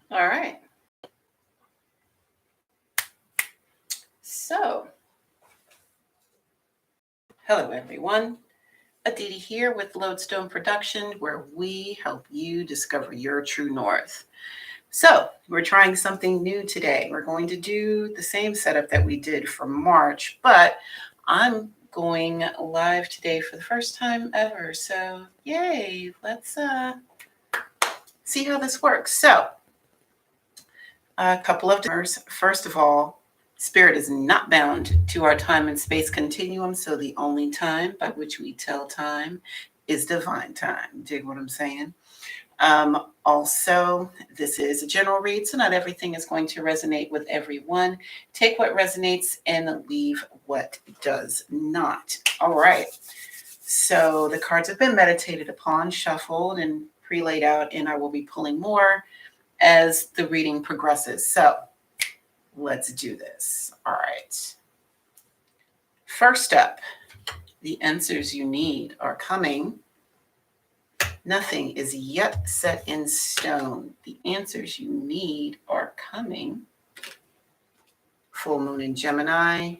All right. So, hello everyone. Aditi here with Lodestone Production, where we help you discover your true north. So, we're trying something new today. We're going to do the same setup that we did for March, but I'm going live today for the first time ever. So, yay, let's see how this works. So, a couple of disclaimers. First of all, spirit is not bound to our time and space continuum, so the only time by which we tell time is divine time. Dig what I'm saying? Also, this is a general read, so not everything is going to resonate with everyone. Take what resonates and leave what does not. All right. So the cards have been meditated upon, shuffled, and pre laid out, and I will be pulling more as the reading progresses. So let's do this. All right. First up, the answers you need are coming. Nothing is yet set in stone. The answers you need are coming. Full moon in Gemini.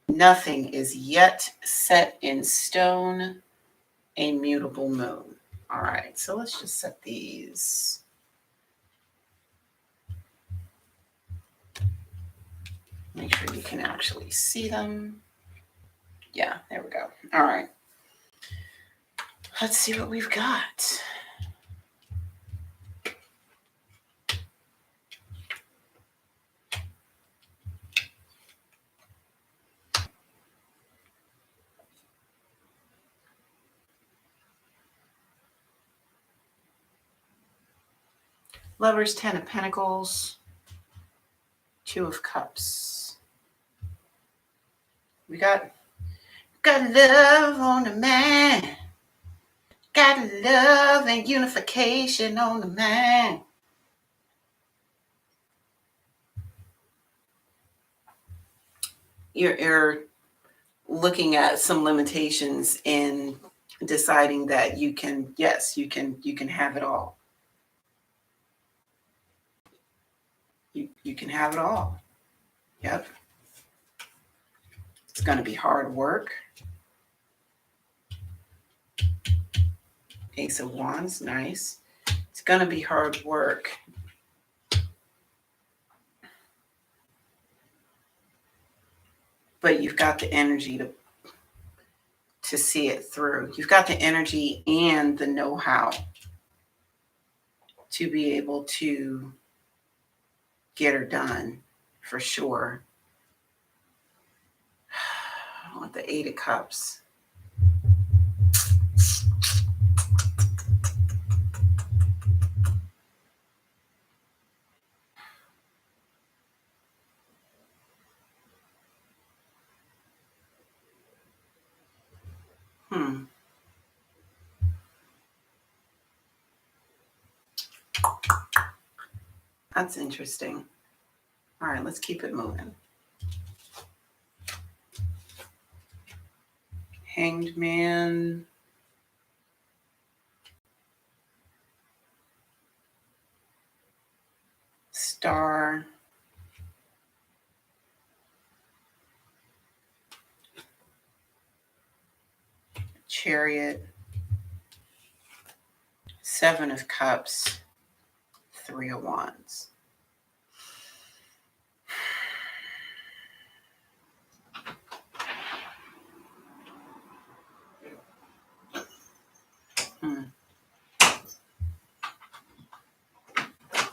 Nothing is yet set in stone. A mutable moon. All right, so let's just set these. Make sure you can actually see them. Yeah, there we go. All right. Let's see what we've got. Lovers, 10 of Pentacles, 2 of Cups. We got love on the man. Got love and unification on the man. You're looking at some limitations in deciding that you can, yes, you can have it all. You can have it all. Yep. It's going to be hard work. Ace of Wands, nice. It's going to be hard work. But you've got the energy to see it through. You've got the energy and the know-how to be able to get her done, for sure. I want the 8 of Cups. That's interesting. All right, let's keep it moving. Hanged Man. Star. Chariot. 7 of Cups. 3 of Wands.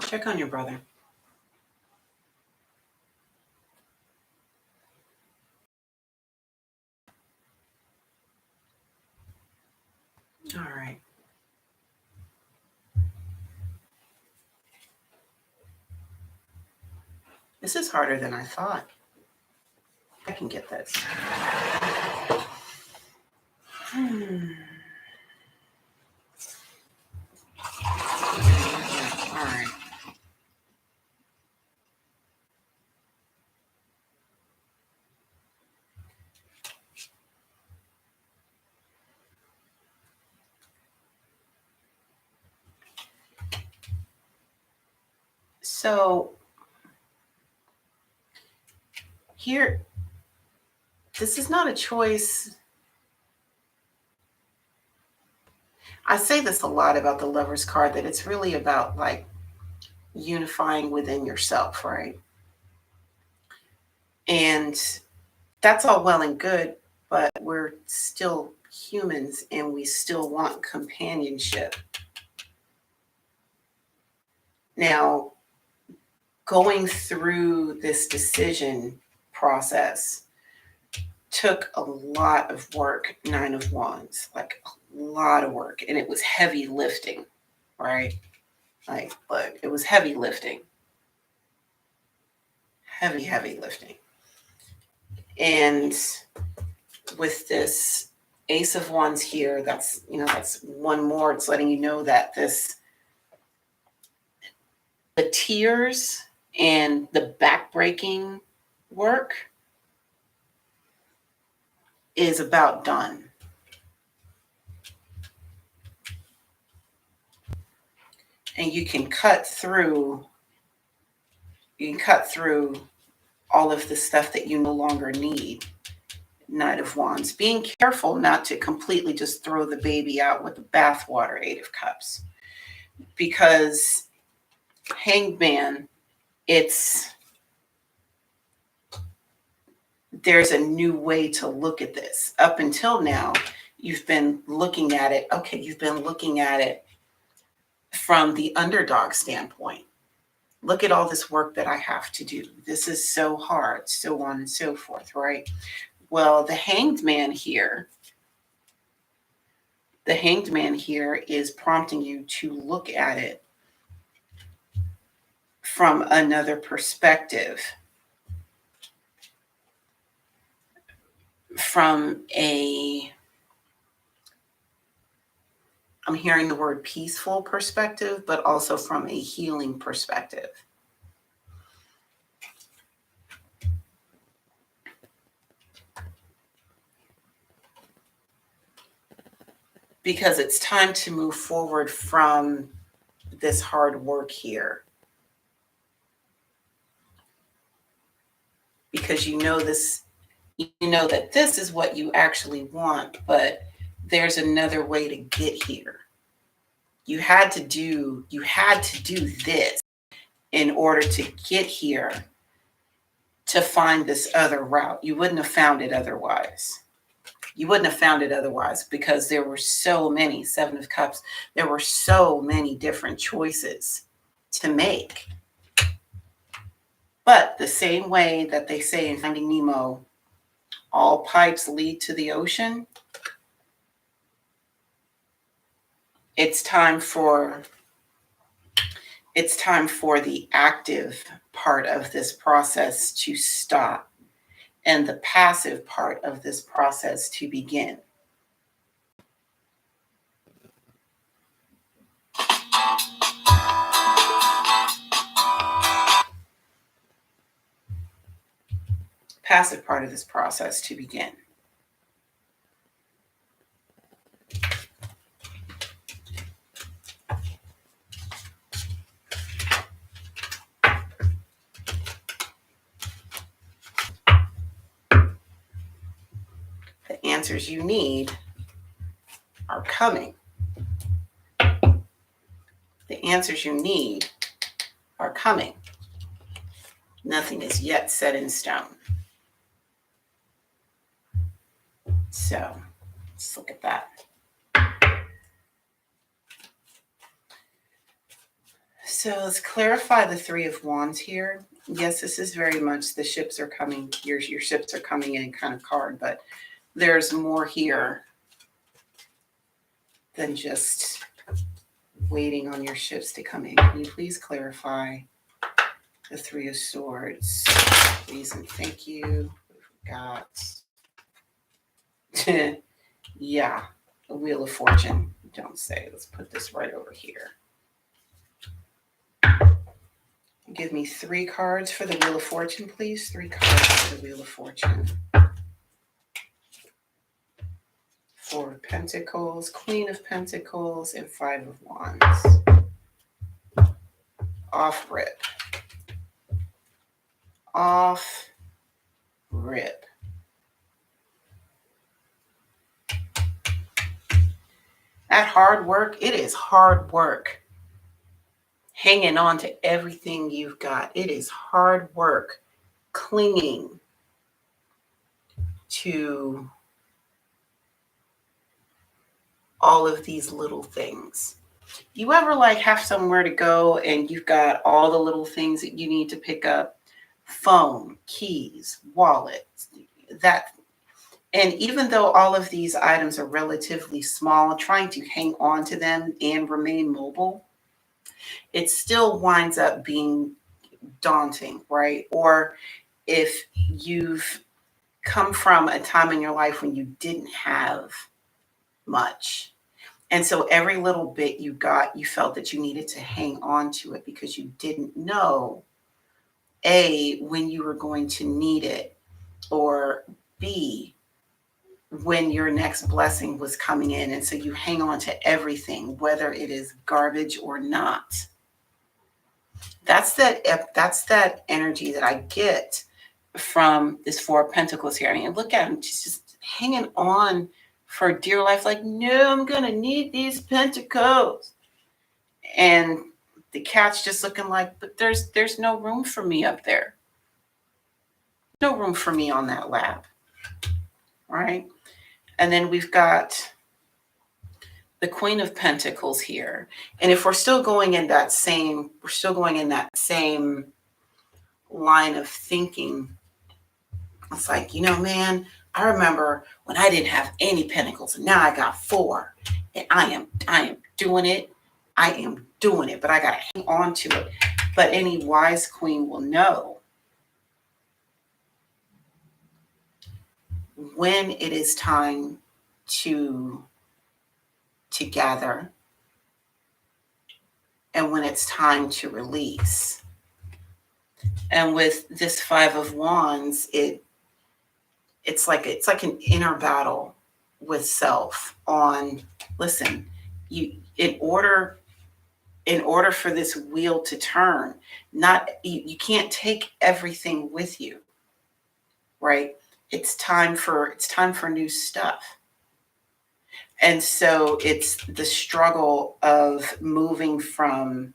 Check on your brother. All right. This is harder than I thought. I can get this. All right. So here, this is not a choice. I say this a lot about the Lover's card, that it's really about like unifying within yourself, right? And that's all well and good, but we're still humans and we still want companionship. Now, going through this decision process took a lot of work, Nine of Wands, like a lot of work. And it was heavy lifting, right? Like, look, it was heavy lifting. Heavy lifting. And with this Ace of Wands here, that's, that's one more. It's letting you know that the tears and the backbreaking work is about done. And you can cut through all of the stuff that you no longer need. Knight of Wands. Being careful not to completely just throw the baby out with the bathwater, Eight of Cups. Because Hanged Man, there's a new way to look at this. Up until now, you've been looking at it. Okay, you've been looking at it from the underdog standpoint. Look at all this work that I have to do. This is so hard, so on and so forth, right? Well, the Hanged Man here is prompting you to look at it from another perspective. I'm hearing the word peaceful perspective, but also from a healing perspective. Because it's time to move forward from this hard work here. Because you know that this is what you actually want, but there's another way to get here. You had to do this in order to get here, to find this other route. You wouldn't have found it otherwise. Because there were so many, Seven of Cups, there were so many different choices to make. But the same way that they say in Finding Nemo, all pipes lead to the ocean, it's time for the active part of this process to stop and the passive part of this process to begin. Passive part of this process to begin. The answers you need are coming. The answers you need are coming. Nothing is yet set in stone. So let's look at that. So let's clarify the Three of Wands here. Yes, this is very much the ships are coming. Your ships are coming in kind of card, but there's more here than just waiting on your ships to come in. Can you please clarify the Three of Swords, please and thank you? We've got yeah, the Wheel of Fortune. Don't say. Let's put this right over here. Give me 3 cards for the Wheel of Fortune, please. 3 cards for the Wheel of Fortune. 4 of Pentacles, Queen of Pentacles, and 5 of Wands. Off rip. off rip. That hard work, it is hard work. Hanging on to everything you've got. It is hard work clinging to all of these little things. You ever like have somewhere to go and you've got all the little things that you need to pick up? Phone, keys, wallet, that. And even though all of these items are relatively small, trying to hang on to them and remain mobile, it still winds up being daunting, right? Or if you've come from a time in your life when you didn't have much. And so every little bit you got, you felt that you needed to hang on to it because you didn't know, A, when you were going to need it, or B, when your next blessing was coming in. And so you hang on to everything, whether it is garbage or not. That's that energy that I get from this Four of Pentacles here. I mean, look at him just hanging on for dear life, like, no, I'm gonna need these pentacles. And the cat's just looking like, but there's no room for me up there. No room for me on that lap. Right? And then we've got the Queen of Pentacles here. And if we're still going in that same line of thinking, it's like, man, I remember when I didn't have any pentacles and now I got 4 and I am doing it. I am doing it, but I got to hang on to it. But any wise queen will know when it is time to gather and when it's time to release. And with this Five of Wands, it's like an inner battle with self on, listen, in order for this wheel to turn, you can't take everything with you, right? It's time for new stuff. And so it's the struggle of moving from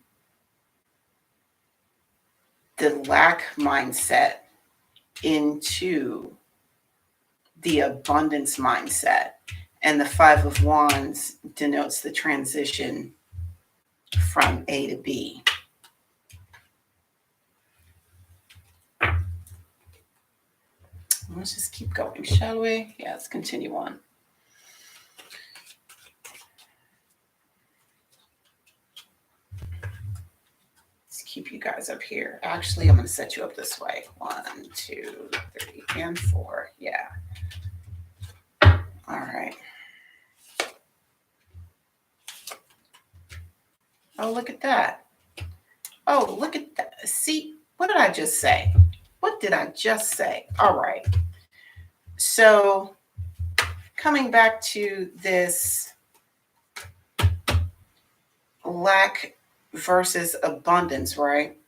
the lack mindset into the abundance mindset. And the Five of Wands denotes the transition from A to B. Let's just keep going, shall we? Yeah, let's continue on. Let's keep you guys up here. Actually, I'm going to set you up this way. 1, 2, 3, and 4. Yeah. All right. Oh, look at that. Oh, look at that. See, what did I just say? What did I just say? All right. So coming back to this lack versus abundance, right?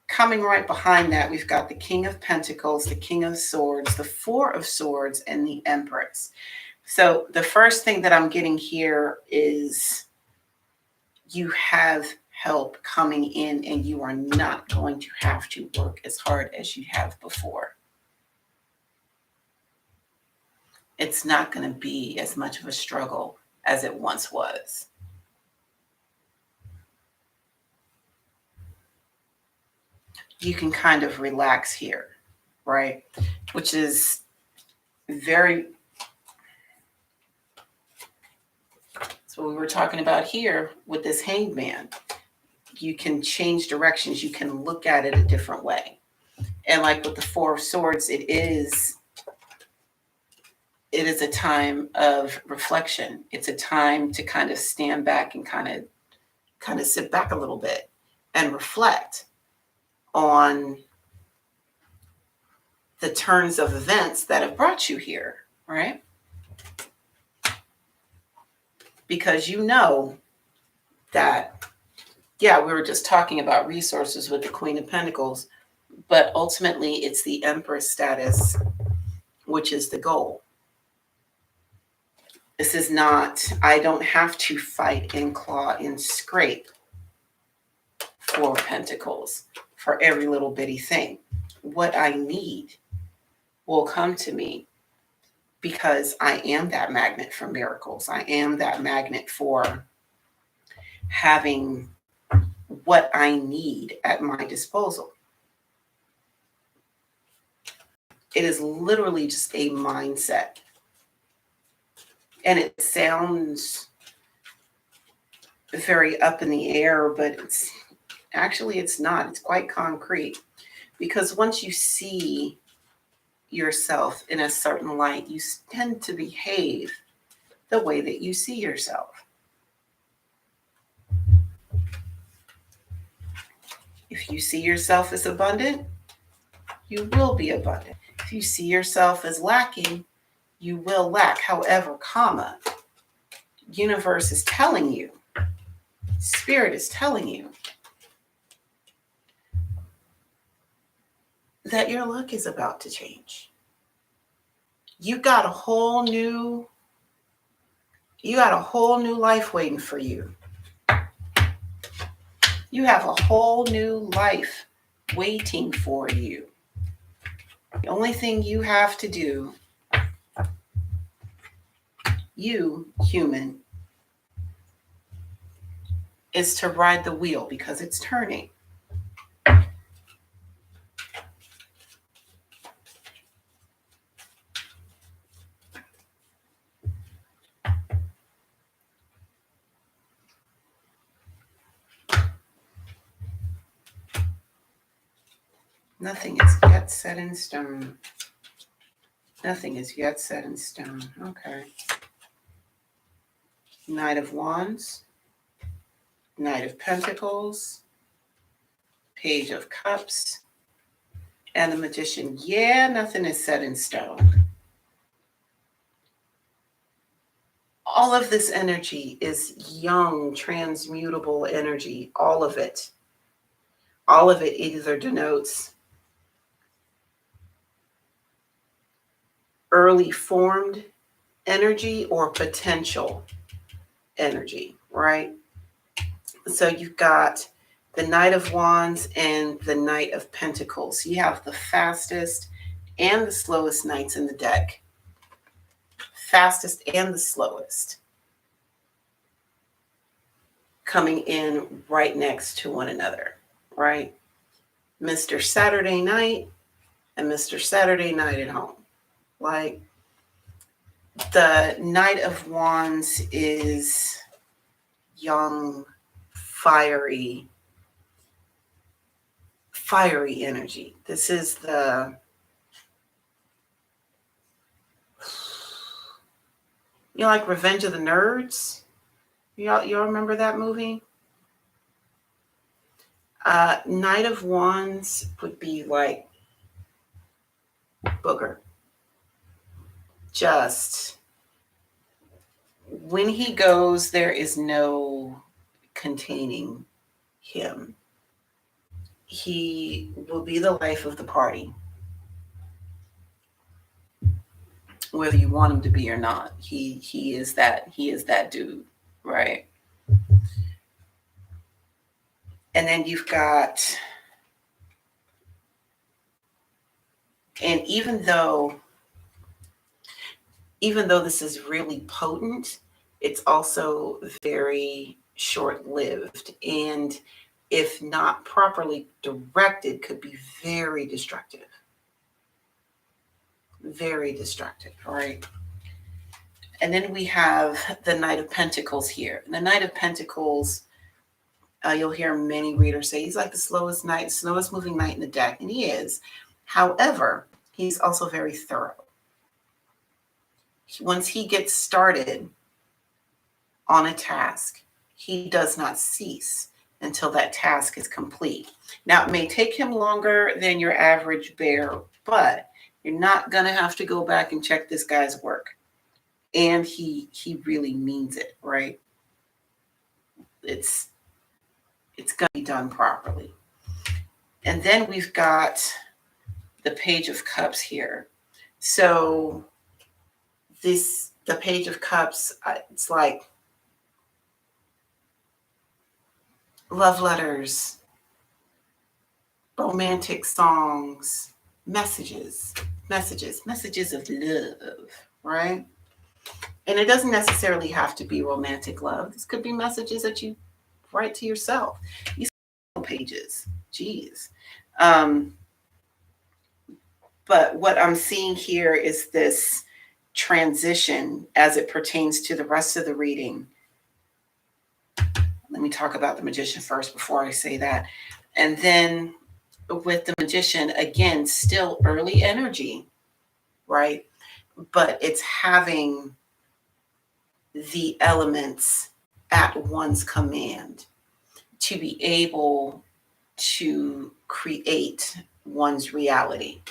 Coming right behind that, we've got the King of Pentacles, the King of Swords, the Four of Swords, and the Empress. So the first thing that I'm getting here is you have help coming in and you are not going to have to work as hard as you have before. It's not going to be as much of a struggle as it once was. You can kind of relax here, right? Which is very, that's what we were talking about here with this hangman. You can change directions. You can look at it a different way. And like with the Four of Swords, it is a time of reflection. It's a time to kind of stand back and kind of sit back a little bit and reflect on the turns of events that have brought you here, right? Because you know that, yeah, we were just talking about resources with the Queen of Pentacles. But ultimately, it's the Empress status, which is the goal. This is not, I don't have to fight and claw and scrape for Pentacles for every little bitty thing. What I need will come to me because I am that magnet for miracles. I am that magnet for having what I need at my disposal. It is literally just a mindset. And it sounds very up in the air, but it's not. It's quite concrete. Because once you see yourself in a certain light, you tend to behave the way that you see yourself. If you see yourself as abundant, you will be abundant. If you see yourself as lacking, you will lack. However, universe is telling you, spirit is telling you that your luck is about to change. You got a whole new life waiting for you. You have a whole new life waiting for you. The only thing you have to do, you human, is to ride the wheel because it's turning. Nothing is yet set in stone. Nothing is yet set in stone. Okay. Knight of Wands, Knight of Pentacles, Page of Cups, and the Magician. Yeah, nothing is set in stone. All of this energy is young, transmutable energy. All of it. All of it either denotes early formed energy or potential energy, right? So you've got the Knight of Wands and the Knight of Pentacles. You have the fastest and the slowest knights in the deck. Fastest and the slowest coming in right next to one another, right? Mr. Saturday Night and Mr. Saturday Night at Home. Like, the Knight of Wands is young, fiery energy. This is like Revenge of the Nerds. Y'all remember that movie? Knight of Wands would be like Booger. Just when he goes, there is no containing him. He will be the life of the party, whether you want him to be or not. He is that dude, right? And then you've got, and even though this is really potent, it's also very short-lived, and if not properly directed, could be very destructive. Very destructive, right? And then we have the Knight of Pentacles here. And the Knight of Pentacles, you'll hear many readers say he's like the slowest moving knight in the deck, and he is. However, he's also very thorough. Once he gets started on a task, he does not cease until that task is complete. Now, it may take him longer than your average bear, but you're not going to have to go back and check this guy's work. And he really means it, right? It's going to be done properly. And then we've got the Page of Cups here. So the Page of Cups, it's like love letters, romantic songs, messages of love, right? And it doesn't necessarily have to be romantic love. This could be messages that you write to yourself. These pages, geez. Um, but what I'm seeing here is this transition as it pertains to the rest of the reading. Let me talk about the Magician first before I say that. And then with the Magician, again, still early energy, right? But it's having the elements at one's command to be able to create one's reality.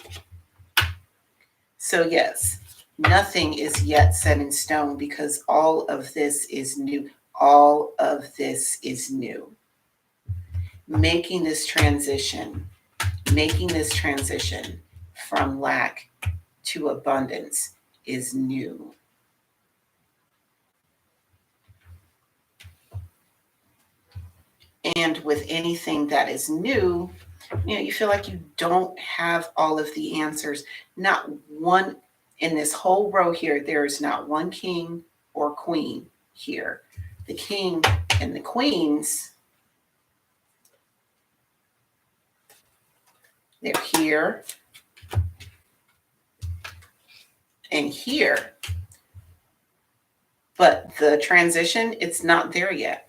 So, yes, nothing is yet set in stone because all of this is new. All of this is new. Making this transition from lack to abundance is new. And with anything that is new, you feel like you don't have all of the answers. Not one in this whole row here, there is not one king or queen here. The king and the queens, they're here and here. But the transition, it's not there yet.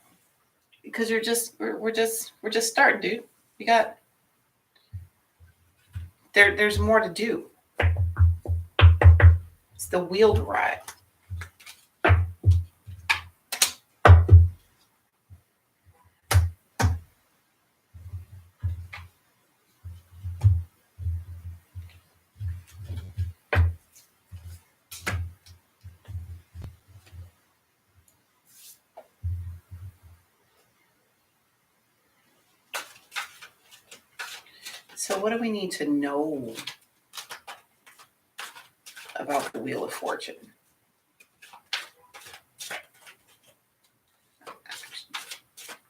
Because we're just starting, dude. We got there's more to do. It's the wheel to ride. So what do we need to know about the Wheel of Fortune?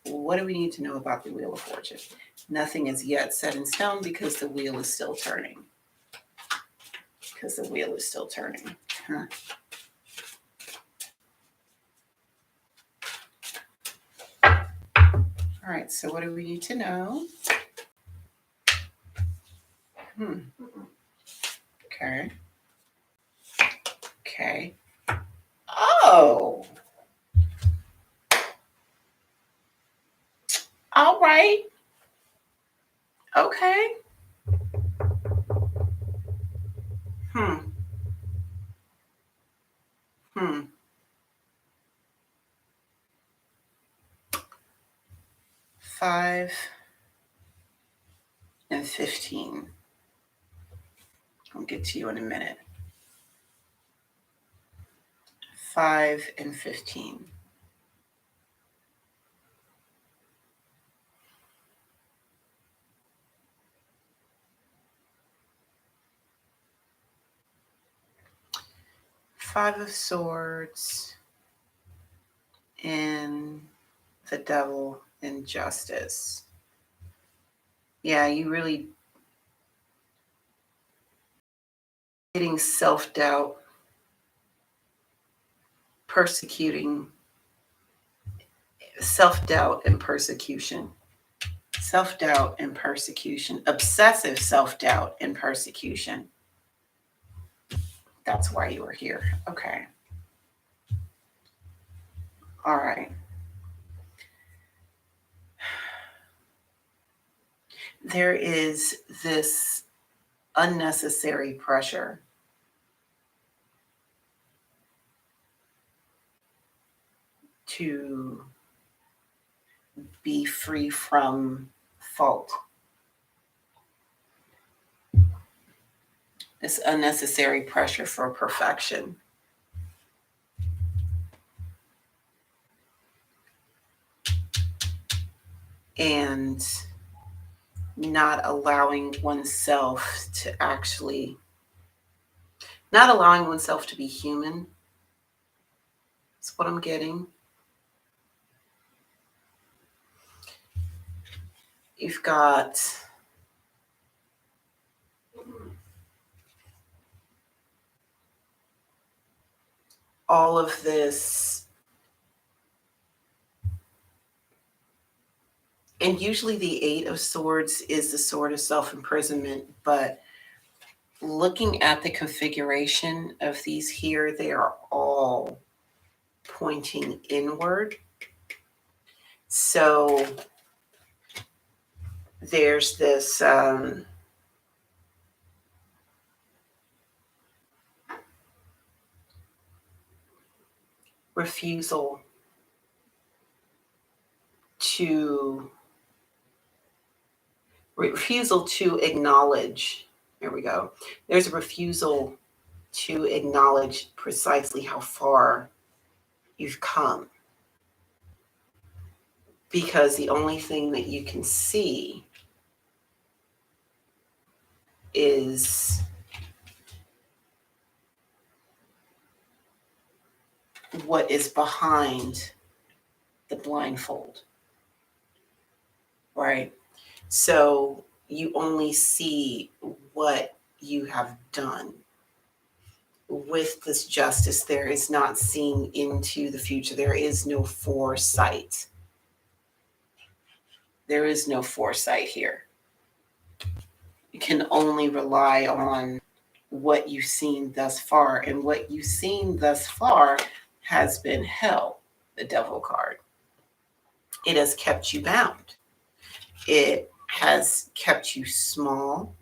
What do we need to know about the Wheel of Fortune? Nothing is yet set in stone because the wheel is still turning. Huh. All right, so what do we need to know? Okay. Okay. Oh. All right. Okay. Hmm. Hmm. 5 and 15. I'll get to you in a minute. 5 and 15. Five of Swords and the Devil and Justice. Yeah, you really getting self-doubt, persecuting, self-doubt and persecution. Self-doubt and persecution. Obsessive self-doubt and persecution. That's why you were here. Okay. All right. There is this unnecessary pressure to be free from fault. This unnecessary pressure for perfection. And not allowing oneself to actually, not allowing oneself to be human. That's what I'm getting. You've got all of this, and usually the Eight of Swords is the sword of self-imprisonment, but looking at the configuration of these here, they are all pointing inward. So there's this refusal to acknowledge. There we go. There's a refusal to acknowledge precisely how far you've come, because the only thing that you can see is what is behind the blindfold, right? So you only see what you have done. With this justice, there is not seeing into the future. There is no foresight. There is no foresight here. You can only rely on what you've seen thus far. And what you've seen thus far has been hell, the devil card. It has kept you bound. It has kept you small.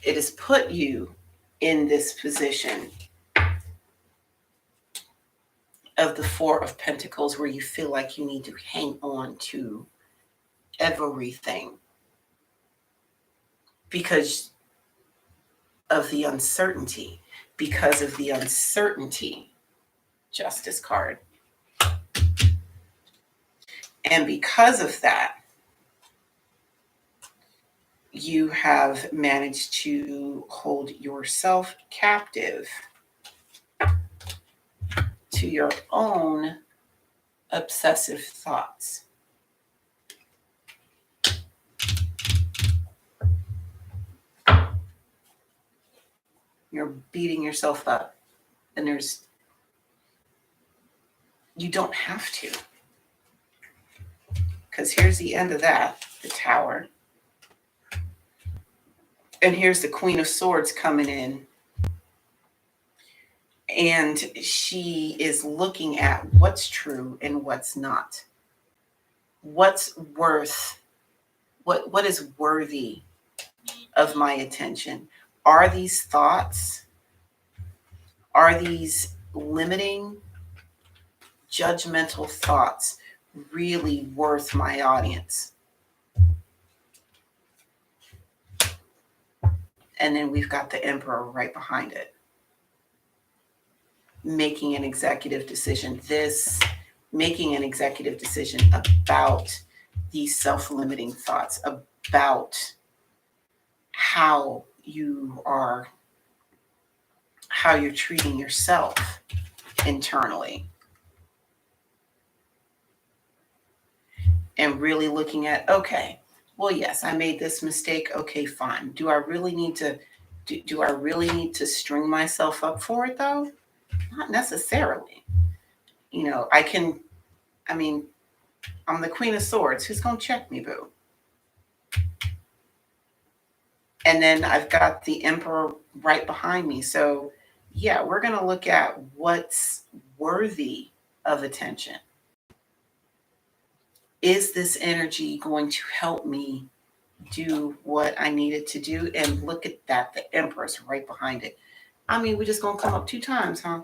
It has put you in this position of the Four of Pentacles, where you feel like you need to hang on to everything because of the uncertainty. Because of the uncertainty, Justice card. And because of that, you have managed to hold yourself captive to your own obsessive thoughts. You're beating yourself up, and you don't have to. Because here's the end of that, the Tower. And here's the Queen of Swords coming in. And she is looking at what's true and what's not. What's worth, what is worthy of my attention? Are these thoughts, are these limiting, judgmental thoughts really worth my audience? And then we've got the Emperor right behind it, making an executive decision. Making an executive decision about these self-limiting thoughts, about how you're treating yourself internally. And really looking at, okay, well, yes, I made this mistake. Okay, fine. Do I really need to string myself up for it though? Not necessarily. I'm the Queen of Swords. Who's going to check me, boo? And then I've got the Emperor right behind me. So yeah, we're going to look at what's worthy of attention. Is this energy going to help me do what I needed to do? And look at that, the Empress right behind it. I mean, we're just going to come up 2 times, huh?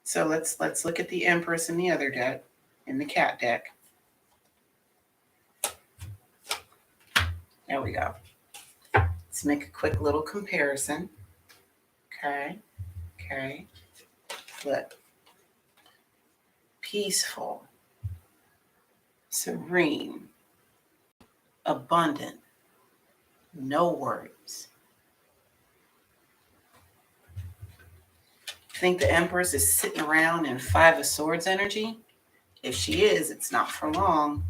So let's look at the Empress in the other deck, in the cat deck. There we go. Let's make a quick little comparison. Okay. Flip. Peaceful. serene, abundant, no worries. Think the Empress is sitting around in Five of Swords energy? If she is, it's not for long.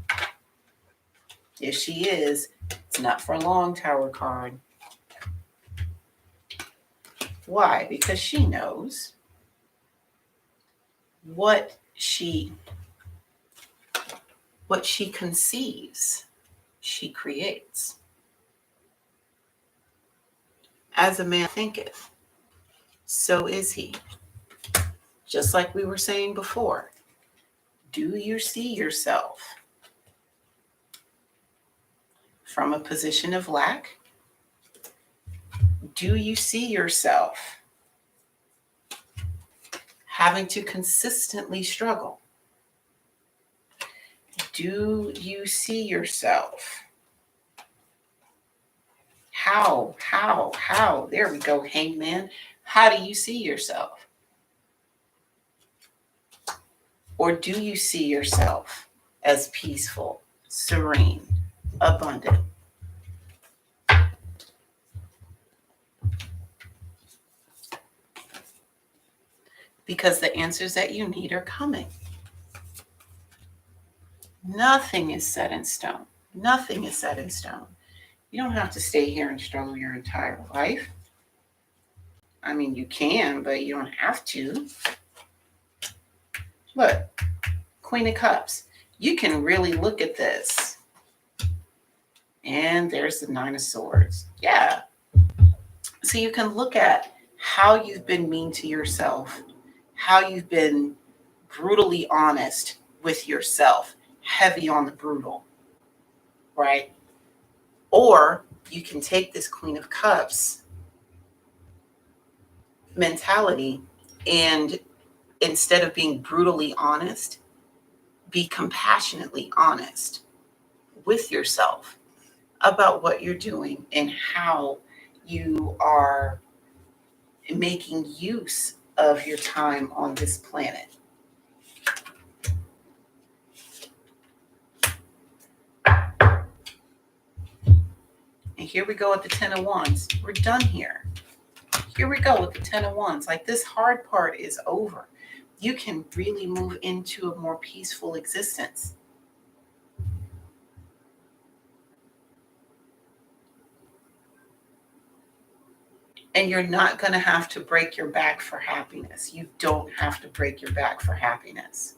If she is, it's not for long, Tower card. Why? Because she knows what she conceives, she creates. As a man thinketh, so is he. Just like we were saying before, do you see yourself from a position of lack? Do you see yourself having to consistently struggle? Do you see yourself? How? There we go, Hangman. How do you see yourself? Or do you see yourself as peaceful, serene, abundant? Because the answers that you need are coming. Nothing is set in stone. Nothing is set in stone. You don't have to stay here and struggle your entire life. I mean, you can, but you don't have to. Look, Queen of Cups. You can really look at this. And there's the Nine of Swords. Yeah. So you can look at how you've been mean to yourself, how you've been brutally honest with yourself, heavy on the brutal, right? Or you can take this Queen of Cups mentality and instead of being brutally honest, be compassionately honest with yourself about what you're doing and how you are making use of your time on this planet. And here we go with the Ten of Wands. We're done here. Here we go with the Ten of Wands. Like, this hard part is over. You can really move into a more peaceful existence. And you're not going to have to break your back for happiness. You don't have to break your back for happiness.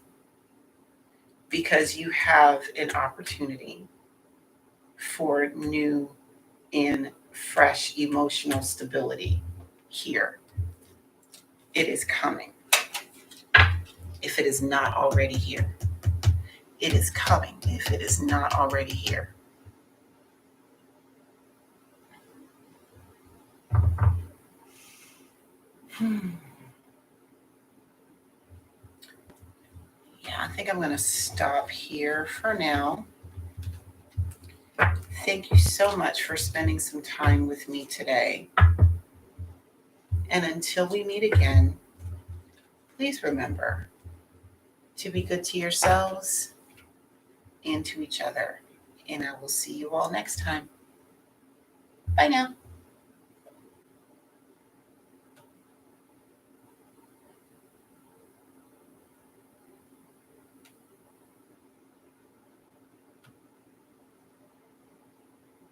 Because you have an opportunity for new and fresh emotional stability here. It is coming. If it is not already here. It is coming if it is not already here. Yeah, I think I'm going to stop here for now. Thank you so much for spending some time with me today. And until we meet again, please remember to be good to yourselves and to each other. And I will see you all next time. Bye now.